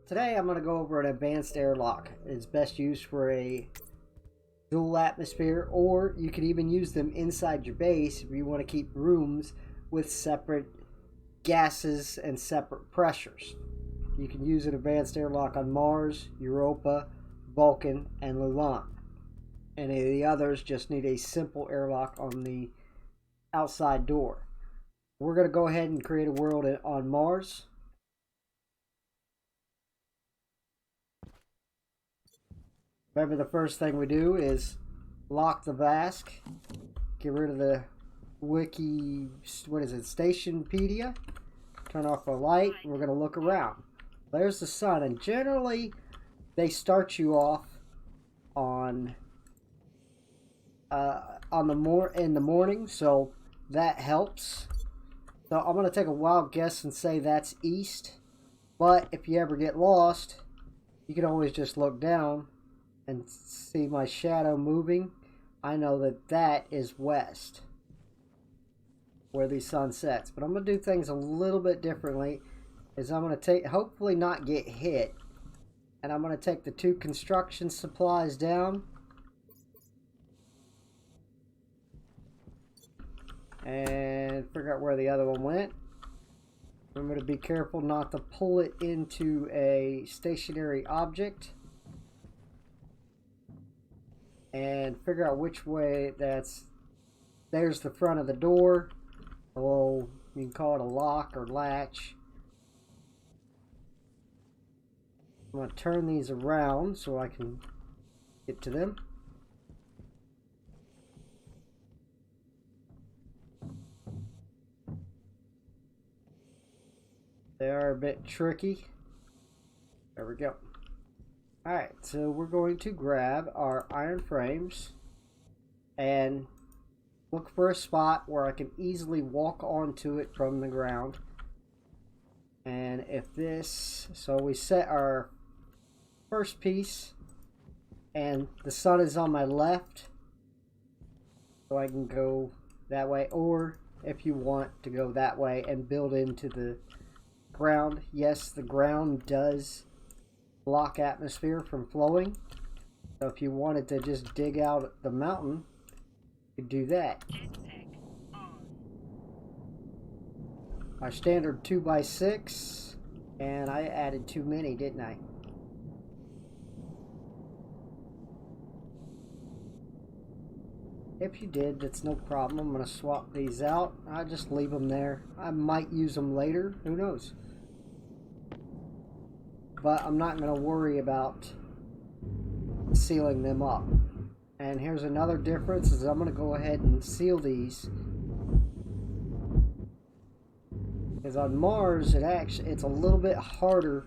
Today I'm going to go over an advanced airlock. It's best used for a dual atmosphere, or you could even use them inside your base if you want to keep rooms with separate gases and separate pressures. You can use an advanced airlock on Mars, Europa, Vulcan, and Lulan. Any of the others just need a simple airlock on the outside door. We're going to go ahead and create a world on Mars. Remember, the first thing we do is lock the VASC, get rid of the wiki, what is it, Stationpedia, turn off the light, and we're going to look around. There's the sun, and generally they start you off on in the morning, so that helps. So I'm going to take a wild guess and say that's east, but if you ever get lost, you can always just look down and see my shadow moving. I know that that is west, where the sun sets. But I'm going to do things a little bit differently. Is I'm going to hopefully not get hit, and I'm going to take the 2 construction supplies down and figure out where the other one went. Remember to be careful not to pull it into a stationary object, and figure out which way there's the front of the door. Oh, you can call it a lock or latch. I'm going to turn these around so I can get to them. They are a bit tricky. There we go. Alright, so we're going to grab our iron frames and look for a spot where I can easily walk onto it from the ground. And so we set our first piece, and the sun is on my left, so I can go that way, or if you want to go that way and build into the ground. Yes, the ground does block atmosphere from flowing, so if you wanted to just dig out the mountain, you could do that. Our standard 2x6, and I added too many, didn't I? If you did, that's no problem. I'm going to swap these out. I'll just leave them there. I might use them later, who knows? But I'm not going to worry about sealing them up. And here's another difference, is I'm going to go ahead and seal these. Because on Mars, it's a little bit harder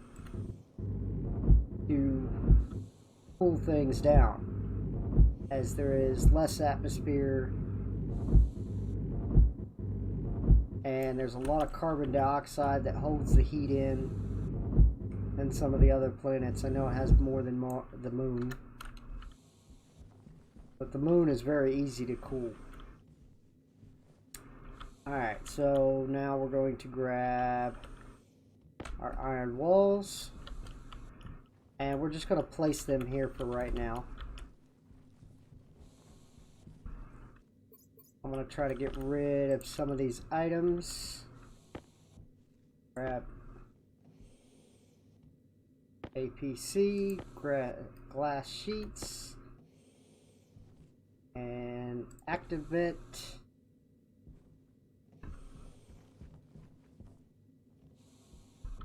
to cool things down, as there is less atmosphere and there's a lot of carbon dioxide that holds the heat in than some of the other planets. I know it has more than the moon, but the moon is very easy to cool. Alright, so now we're going to grab our iron walls, and we're just going to place them here for right now. I'm going to try to get rid of some of these items. Grab APC, grab glass sheets, and activate.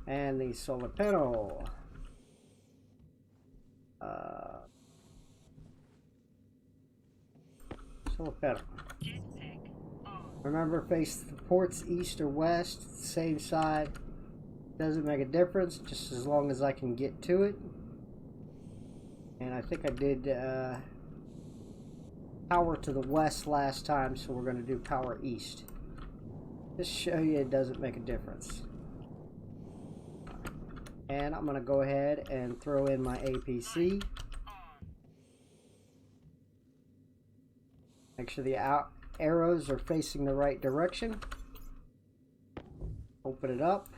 And the solar panel. Solar panel. Remember, face the ports east or west, same side. Doesn't make a difference, just as long as I can get to it. And I think I did power to the west last time, so we're going to do power east. Just show you it doesn't make a difference. And I'm going to go ahead and throw in my APC. Make sure the arrows are facing the right direction. Open it up.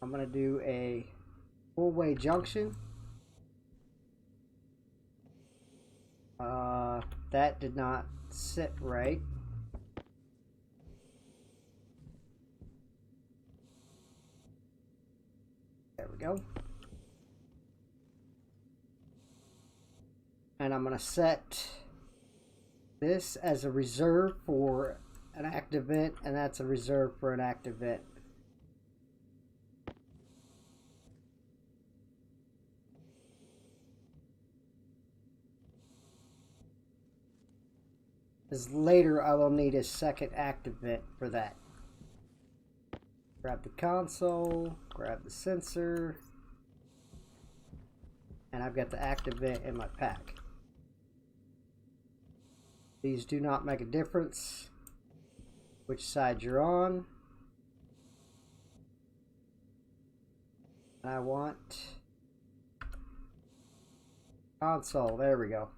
I'm going to do a four-way junction. That did not sit right. There we go. And I'm going to set this as a reserve for an active vent, and that's a reserve for an active vent. Because later I will need a second active vent for that. Grab the console, grab the sensor, and I've got the active vent in my pack. These do not make a difference which side you're on. I want console, there we go.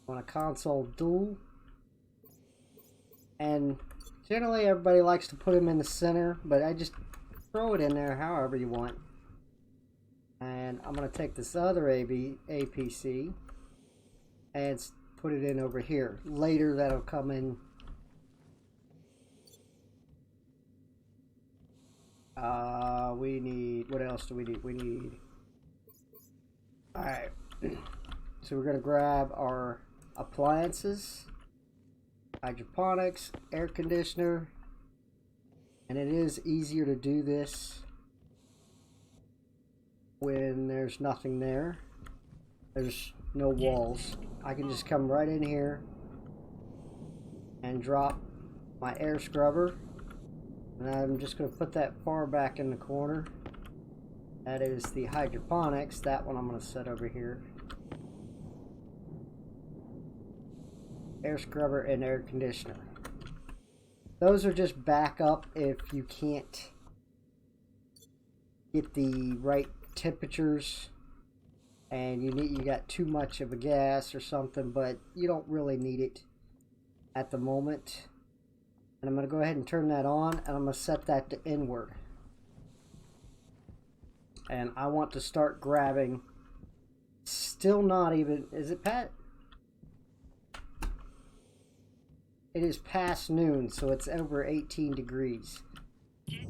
I want a console dual. And generally everybody likes to put them in the center, but I just throw it in there however you want. And I'm going to take this other APC and put it in over here. Later that'll come in. We need, what else do we need? We need, alright, so we're going to grab our appliances, hydroponics, air conditioner, and it is easier to do this when there's nothing there. There's no walls. I can just come right in here and drop my air scrubber, and I'm just going to put that far back in the corner. That is the hydroponics. That one I'm going to set over here. Air scrubber and air conditioner. Those are just backup if you can't get the right temperatures and you got too much of a gas or something, but you don't really need it at the moment. And I'm going to go ahead and turn that on, and I'm going to set that to inward. And I want to start grabbing. Still not even, is it Pat? It is past noon, so it's over 18 degrees.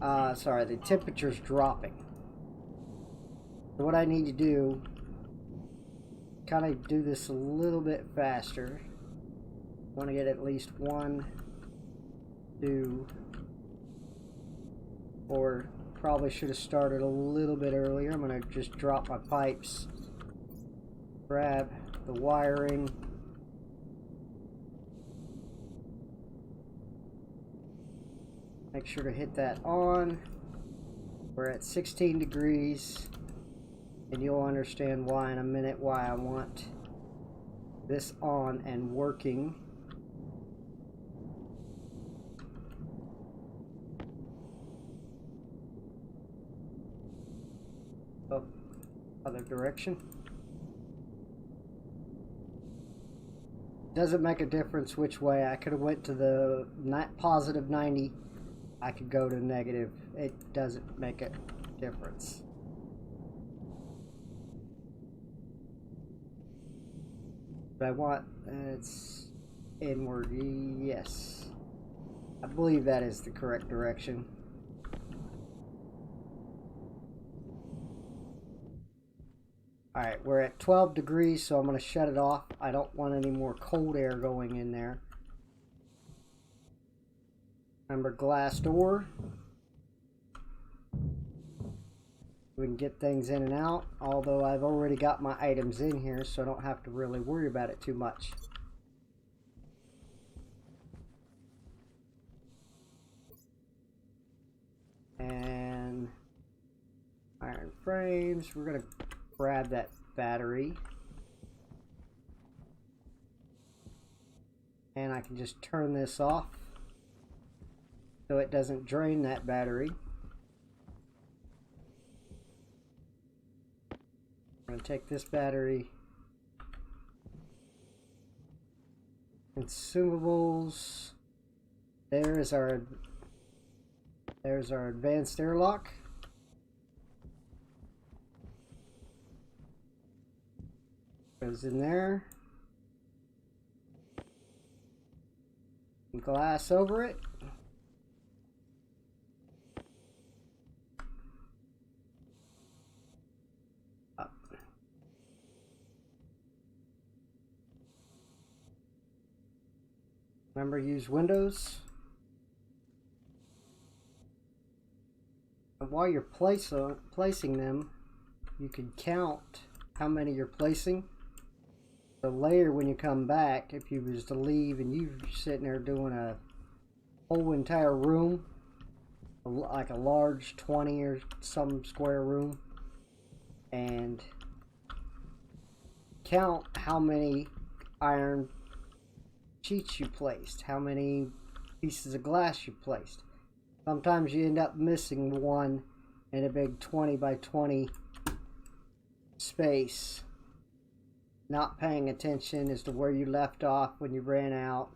Sorry, the temperature's dropping. So what I need to do, kind of do this a little bit faster. I want to get at least 1, 2, or probably should have started a little bit earlier. I'm going to just drop my pipes, grab the wiring, make sure to hit that on. We're at 16 degrees, and you'll understand why in a minute why I want this on and working. Oh, other direction. Doesn't make a difference which way. I could have went to the positive 90. I could go to negative. It doesn't make a difference. But I want, it's inward, yes. I believe that is the correct direction. Alright, we're at 12 degrees, so I'm going to shut it off. I don't want any more cold air going in there. Remember, glass door. We can get things in and out, although I've already got my items in here, so I don't have to really worry about it too much. And iron frames, we're going to grab that battery. And I can just turn this off so it doesn't drain that battery. I'm going to take this battery, consumables, there is our There's our advanced airlock. Goes in there. Glass over it. Up. Remember, use windows. And while you're placing them, you can count how many you're placing. So later when you come back, if you was to leave and you're sitting there doing a whole entire room, like a large 20 or some square room, and count how many iron sheets you placed, how many pieces of glass you placed. Sometimes you end up missing one in a big 20 by 20 space, not paying attention as to where you left off when you ran out.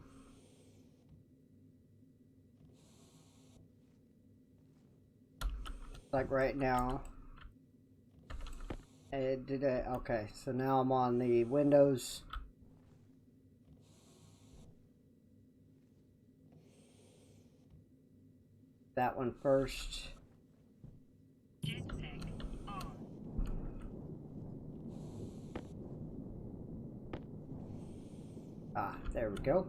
Like right now. Okay, so now I'm on the windows. That one first. Ah, there we go.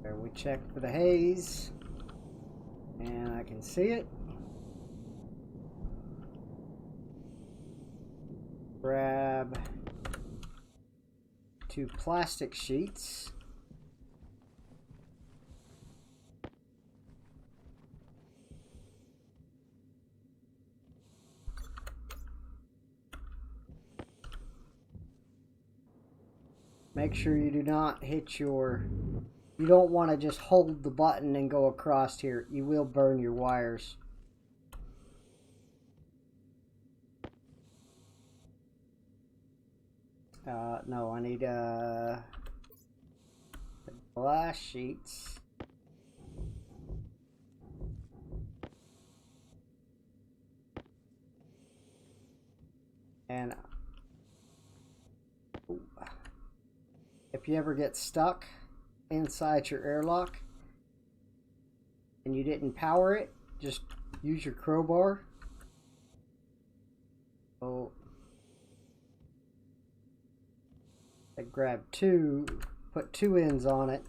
There we check for the haze, and I can see it. Grab 2 plastic sheets. Make sure you do not hit your... You don't want to just hold the button and go across here. You will burn your wires. No, I need glass sheets. And if you ever get stuck inside your airlock and you didn't power it, just use your crowbar. So I grab 2, put 2 ends on it.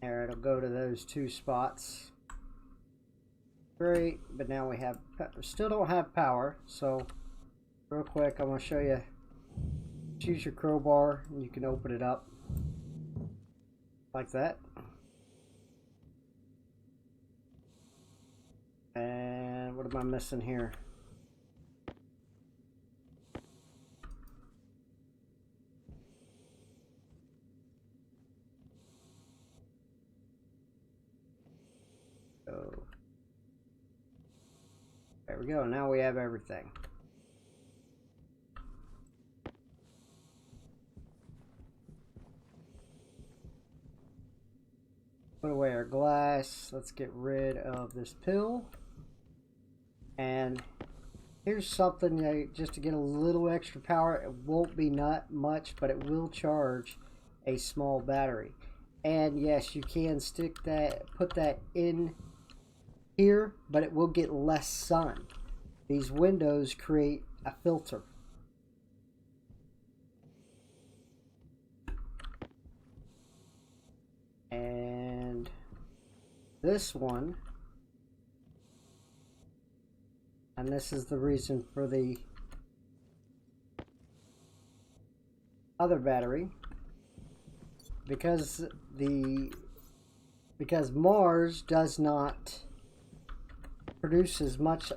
There, it'll go to those 2 spots. Great, but now we still don't have power, so real quick I'm going to show you. Use your crowbar and you can open it up like that. And what am I missing here? So there we go. Now we have everything. Put away our glass. Let's get rid of this pill. And here's something just to get a little extra power. It won't be not much, but it will charge a small battery. And yes, you can put that in here, but it will get less sun. These windows create a filter. And this one, and this is the reason for the other battery, because Mars does not produce as much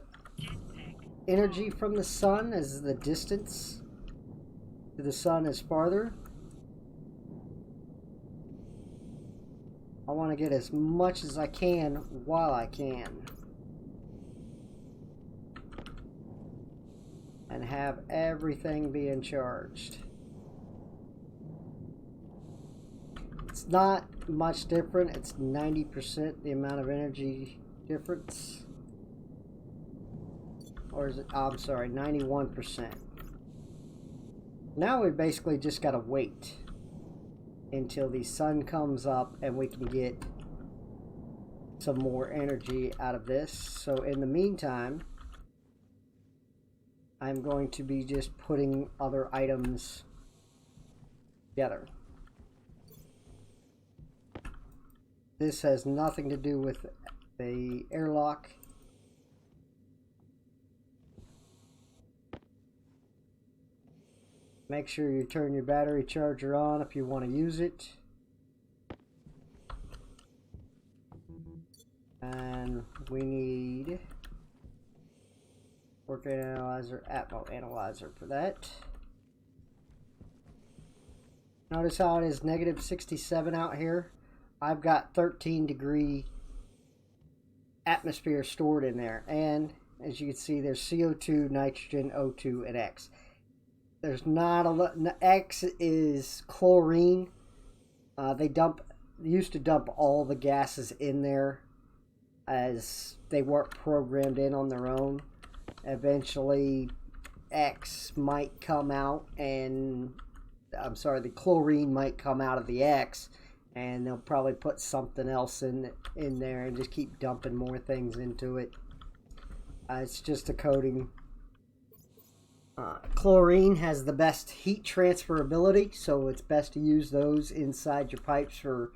energy from the sun as the distance to the sun is farther. I want to get as much as I can while I can. And have everything being charged. It's not much different. It's 90% the amount of energy difference. Or is it? Oh, I'm sorry, 91%. Now we basically just gotta wait until the sun comes up and we can get some more energy out of this. So in the meantime, I'm going to be just putting other items together. This has nothing to do with the airlock. Make sure you turn your battery charger on if you want to use it. And we need working analyzer, Atmo analyzer for that. Notice how it is negative 67 out here. I've got 13-degree atmosphere stored in there. And as you can see, there's CO2, nitrogen, O2, and X. There's not a lot. X is chlorine. They used to dump all the gases in there as they weren't programmed in on their own. Eventually, X might come out, and the chlorine might come out of the X, and they'll probably put something else in there and just keep dumping more things into it. It's just a coating. Chlorine has the best heat transferability, so it's best to use those inside your pipes to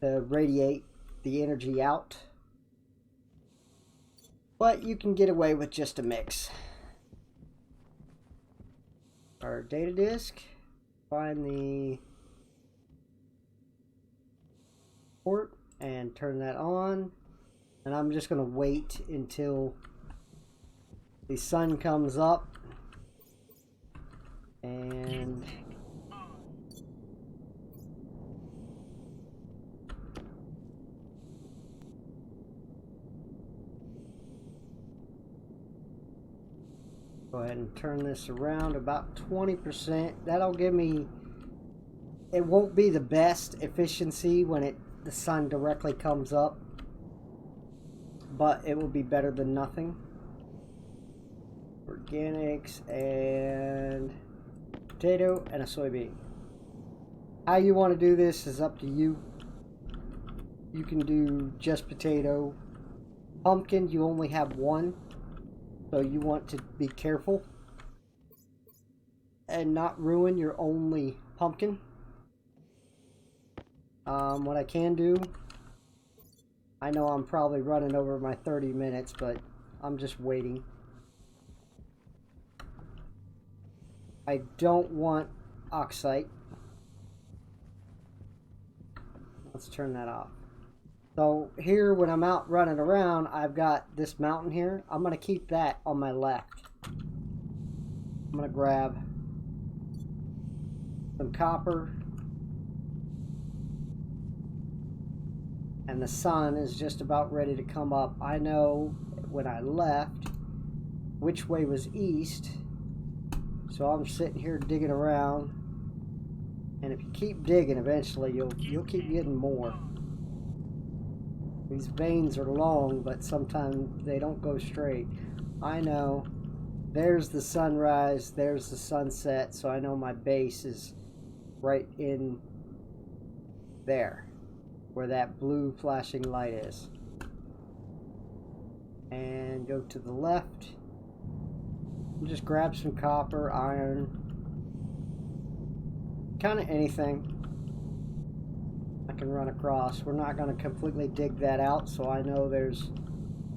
radiate the energy out. But you can get away with just a mix. Our data disk, find the port and turn that on. And I'm just going to wait until the sun comes up. And go ahead and turn this around about 20%. That'll give me, it won't be the best efficiency when the sun directly comes up, but it will be better than nothing. Organics and potato and a soybean. How you want to do this is up to you. You can do just potato. Pumpkin, you only have one, so you want to be careful and not ruin your only pumpkin. What I can do, I know I'm probably running over my 30 minutes, but I'm just waiting. I don't want oxide. Let's turn that off. So here, when I'm out running around, I've got this mountain here. I'm going to keep that on my left. I'm going to grab some copper. And the sun is just about ready to come up. I know when I left which way was east. So I'm sitting here digging around, and if you keep digging, eventually you'll keep getting more. These veins are long, but sometimes they don't go straight. I know. There's the sunrise, there's the sunset, so I know my base is right in there, where that blue flashing light is. And go to the left. Just grab some copper, iron, kind of anything I can run across. We're not going to completely dig that out, so I know there's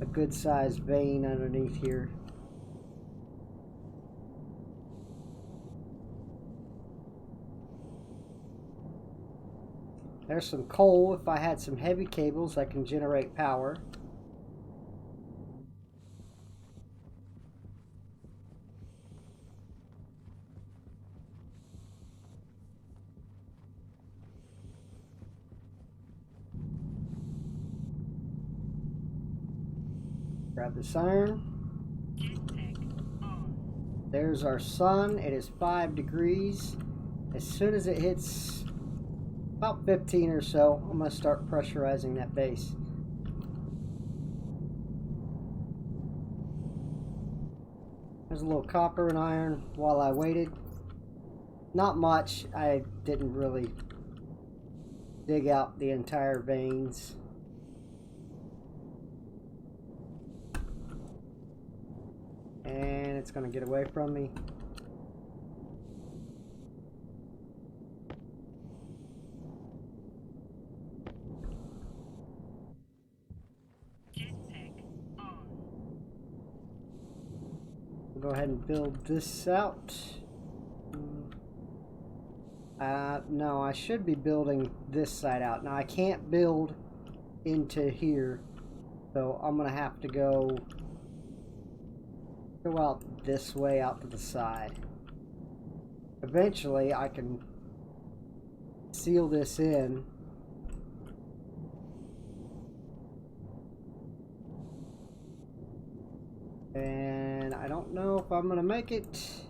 a good sized vein underneath here. There's some coal. If I had some heavy cables, I can generate power. Grab this iron. There's our sun. It is 5 degrees. As soon as it hits about 15 or so, I'm going to start pressurizing that base. There's a little copper and iron while I waited. Not much. I didn't really dig out the entire veins. And it's going to get away from me. We'll go ahead and build this out. No, I should be building this side out. Now I can't build into here, so I'm gonna have to go out this way out to the side. Eventually I can seal this in. And I don't know if I'm gonna make it.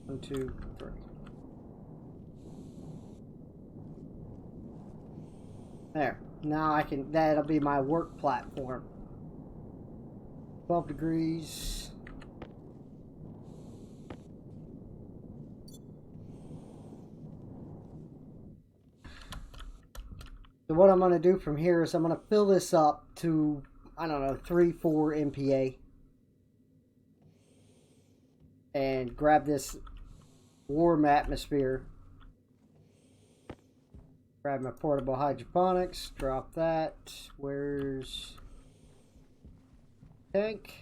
One, two, three. There. Now I can, that'll be my work platform. 12 degrees. So what I'm going to do from here is I'm going to fill this up to, I don't know, 3-4 MPa. And grab this warm atmosphere. Grab my portable hydroponics, drop that. Where's tank?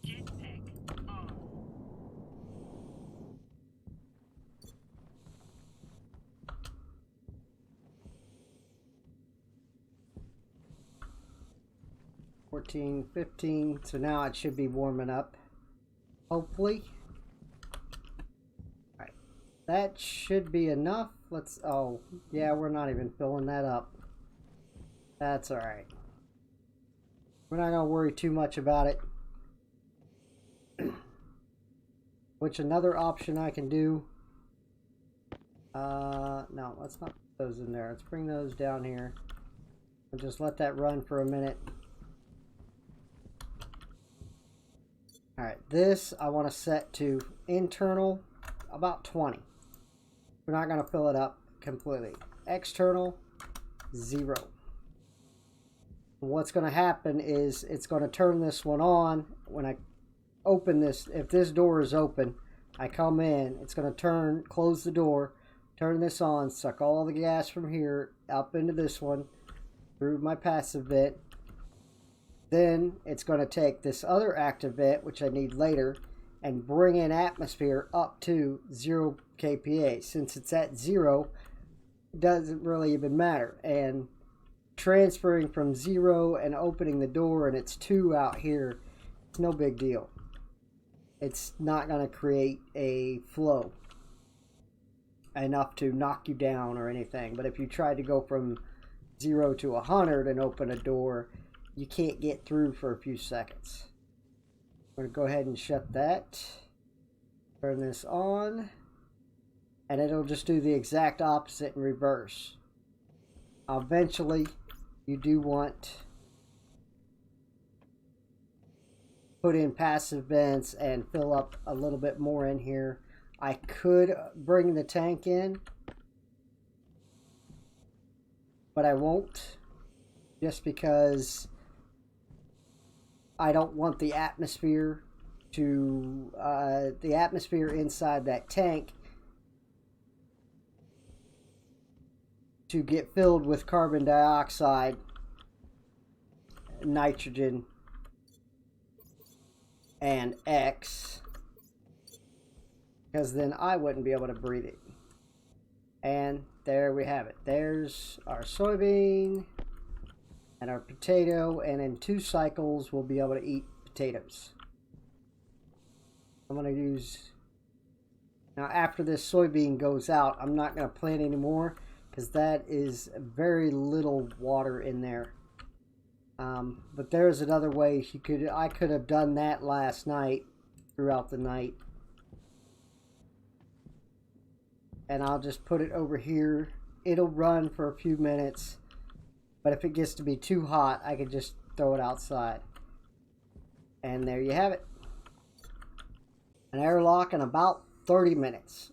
Jetpack on. $14, $15. So now it should be warming up. Hopefully. That should be enough. Let's, oh, yeah, we're not even filling that up. That's alright. We're not going to worry too much about it. Which another option I can do. No, let's not put those in there. Let's bring those down here. And just let that run for a minute. Alright, this I want to set to internal about 20. We're not going to fill it up completely. External, 0. What's going to happen is it's going to turn this one on. When I open this, if this door is open, I come in, it's going to close the door, turn this on, suck all the gas from here up into this one through my passive vent. Then it's going to take this other active vent, which I need later, and bring in atmosphere up to 0 kPa. Since it's at 0, it doesn't really even matter. And transferring from 0 and opening the door, and it's 2 out here, it's no big deal. It's not going to create a flow enough to knock you down or anything. But if you try to go from 0 to 100 and open a door, you can't get through for a few seconds. I'm going to go ahead and shut that. Turn this on. And it'll just do the exact opposite in reverse. Eventually, you do want put in passive vents and fill up a little bit more in here. I could bring the tank in, but I won't, just because I don't want the atmosphere to the atmosphere inside that tank to get filled with carbon dioxide, nitrogen, and X, because then I wouldn't be able to breathe it. And there we have it. There's our soybean and our potato, and in 2 cycles we'll be able to eat potatoes. I'm going to use... Now after this soybean goes out, I'm not going to plant anymore because that is very little water in there. But there's another way I could have done that last night, throughout the night. And I'll just put it over here. It'll run for a few minutes, but if it gets to be too hot, I can just throw it outside. And there you have it. An airlock in about 30 minutes.